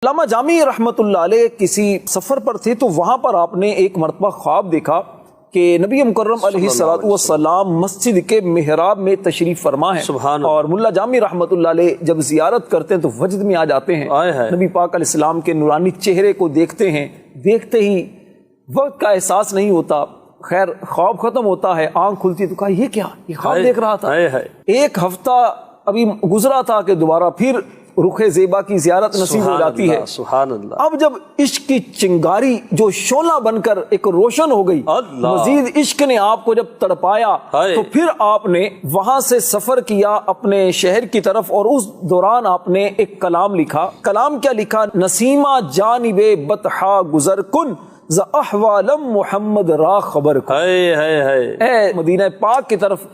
علامہ جامی رحمۃ اللہ علیہ کسی سفر پر تھے تو وہاں پر آپ نے ایک مرتبہ خواب دیکھا کہ نبی مکرم علیہ الصلوۃ والسلام مسجد کے محراب میں تشریف فرما ہے، اور ملا جامی رحمۃ اللہ علیہ جب زیارت کرتے ہیں تو وجد میں آ جاتے ہیں، نبی پاک علیہ السلام کے نورانی چہرے کو دیکھتے ہیں، دیکھتے ہی وقت کا احساس نہیں ہوتا، خیر خواب ختم ہوتا ہے، آنکھ کھلتی تو کہا یہ کیا، یہ خواب دیکھ رہا تھا۔ ایک ہفتہ ابھی گزرا تھا کہ دوبارہ پھر رخ زیبا کی زیارت نصیب ہو جاتی ہے۔ سبحان اللہ۔ اب جب عشق کی چنگاری جو شعلہ بن کر ایک روشن ہو گئی، مزید عشق نے آپ کو جب تڑپایا تو پھر آپ نے وہاں سے سفر کیا اپنے شہر کی طرف، اور اس دوران آپ نے ایک کلام لکھا۔ کلام کیا لکھا؟ نسیمہ جانب بطحا گزر کن ز احوالم محمد را خبر کن۔ اے مدینہ پاک کی طرف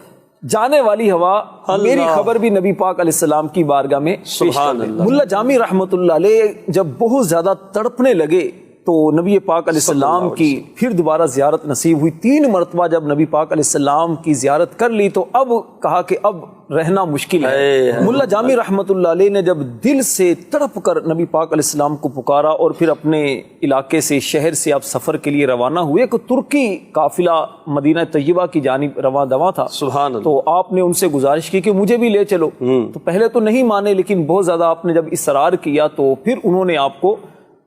جانے والی ہوا، میری خبر بھی نبی پاک علیہ السلام کی بارگاہ میں پیش کر دے۔ ملا جامی رحمت اللہ علیہ جب بہت زیادہ تڑپنے لگے تو نبی پاک علیہ السلام کی پھر دوبارہ زیارت نصیب ہوئی۔ 3 مرتبہ جب نبی پاک علیہ السلام کی زیارت کر لی تو اب کہا کہ اب رہنا مشکل ہے۔ ملا جامی رحمت اللہ علیہ نے جب دل سے تڑپ کر نبی پاک علیہ السلام کو پکارا اور پھر اپنے علاقے سے، شہر سے آپ سفر کے لیے روانہ ہوئے، کہ ترکی قافلہ مدینہ طیبہ کی جانب رواں دواں تھا۔ سبحان اللہ۔ تو آپ نے ان سے گزارش کی کہ مجھے بھی لے چلو، تو پہلے تو نہیں مانے، لیکن بہت زیادہ آپ نے جب اصرار کیا تو پھر انہوں نے آپ کو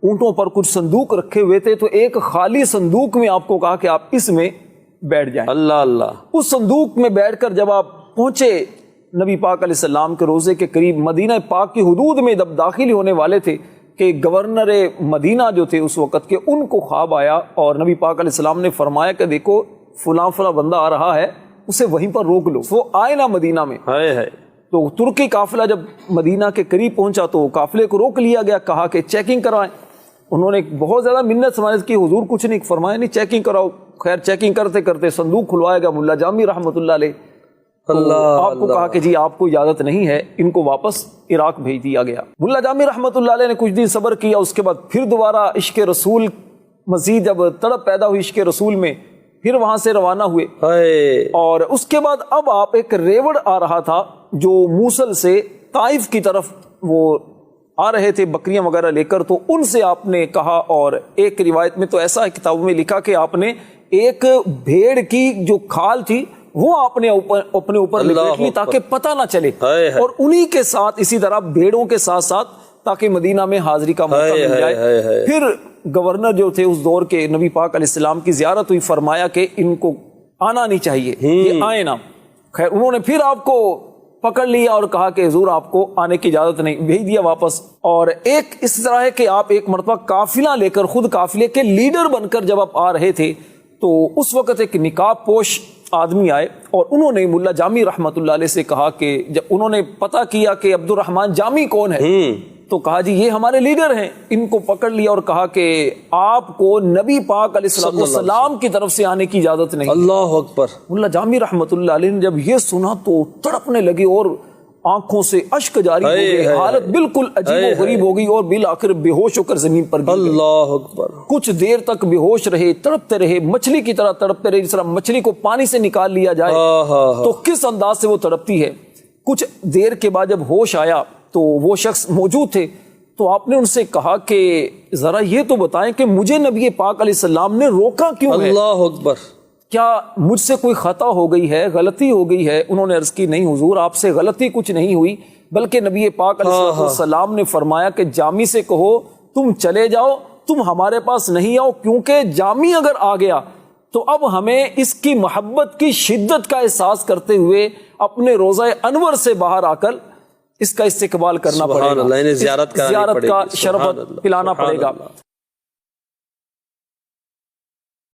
اونٹوں پر کچھ صندوق رکھے ہوئے تھے، تو ایک خالی صندوق میں آپ کو کہا کہ آپ اس میں بیٹھ جائیں۔ اللہ اللہ۔ اس صندوق میں بیٹھ کر جب آپ پہنچے نبی پاک علیہ السلام کے روضے کے قریب، مدینہ پاک کی حدود میں جب داخل ہونے والے تھے کہ گورنر مدینہ جو تھے اس وقت کے، ان کو خواب آیا اور نبی پاک علیہ السلام نے فرمایا کہ دیکھو فلاں فلاں بندہ آ رہا ہے، اسے وہیں پر روک لو، وہ آئے نا مدینہ میں۔ تو ترکی قافلہ جب مدینہ کے قریب پہنچا تو قافلے کو روک لیا گیا، کہا کہ چیکنگ کروائیں۔ انہوں نے بہت زیادہ منت سماجت کی، حضور کچھ نہیں فرمایا، نہیں چیکنگ کراؤ۔ خیر چیکنگ کرتے کرتے صندوق کھلوایا گیا، ملا جامی رحمت اللہ علیہ آپ کو کہا کہ جی آپ کو اجازت نہیں ہے، ان کو واپس عراق بھیج دیا گیا۔ ملا جامی رحمت اللہ علیہ نے کچھ دن صبر کیا، اس کے بعد پھر دوبارہ عشق رسول، مزید جب تڑپ پیدا ہوئی عشق رسول میں، پھر وہاں سے روانہ ہوئے، اور اس کے بعد اب آپ ایک ریوڑ آ رہا تھا جو موصل سے طائف کی طرف وہ آ رہے تھے بکریاں وغیرہ لے کر، تو ان سے آپ نے کہا، اور ایک روایت میں تو ایسا کتابوں میں لکھا کہ آپ نے ایک بھیڑ کی جو کھال تھی وہ آپ نے اپنے اوپر لپیٹ لی تاکہ پتہ نہ چلے، اور انہی کے ساتھ اسی طرح بھیڑوں کے ساتھ ساتھ تاکہ مدینہ میں حاضری کا موقع مل جائے۔ پھر گورنر جو تھے اس دور کے، نبی پاک علیہ السلام کی زیارت ہوئی، فرمایا کہ ان کو آنا نہیں چاہیے، یہ آئے نا۔ خیر انہوں نے پھر آپ کو پکڑ لیا اور کہا کہ حضور آپ کو آنے کی اجازت نہیں، بھیج دیا واپس۔ اور ایک اس طرح ہے کہ آپ ایک مرتبہ قافلہ لے کر، خود قافلے کے لیڈر بن کر جب آپ آ رہے تھے تو اس وقت ایک نقاب پوش آدمی آئے، اور انہوں نے ملا جامی رحمت اللہ علیہ سے کہا کہ جب انہوں نے پتہ کیا کہ عبد الرحمن جامی کون ہے تو کہا جی یہ ہمارے لیڈر ہیں، ان کو پکڑ لیا اور کہا کہ آپ کو نبی پاک علیہ السلام کی طرف سے آنے کی اجازت نہیں۔ اللہ اکبر۔ ملا جامی رحمت اللہ علیہ نے جب یہ سنا تو تڑپنے لگے اور آنکھوں سے اشک جاری ہو گئے، حالت بالکل عجیب و غریب ہو گئی، اور بالآخر بے ہوش ہو کر زمین پر گر گئے۔ اللہ اکبر۔ کچھ دیر تک بے ہوش رہے، تڑپتے رہے، مچھلی کی طرح تڑپتے رہے، جس طرح مچھلی کو پانی سے نکال لیا جائے تو کس انداز سے وہ تڑپتی ہے۔ کچھ دیر کے بعد جب ہوش آیا تو وہ شخص موجود تھے، تو آپ نے ان سے کہا کہ ذرا یہ تو بتائیں کہ مجھے نبی پاک علیہ السلام نے روکا کیوں ہے؟ اللہ اکبر۔ کیا مجھ سے کوئی خطا ہو گئی ہے، غلطی ہو گئی ہے؟ انہوں نے عرض کی نہیں حضور آپ سے غلطی کچھ نہیں ہوئی، بلکہ نبی پاک علیہ السلام نے فرمایا کہ جامی سے کہو تم چلے جاؤ، تم ہمارے پاس نہیں آؤ، کیونکہ جامی اگر آ گیا تو اب ہمیں اس کی محبت کی شدت کا احساس کرتے ہوئے اپنے روضہ انور سے باہر آ کر اس کا استقبال کرنا پڑے گا، زیارت کا شربت پلانا پڑے گا۔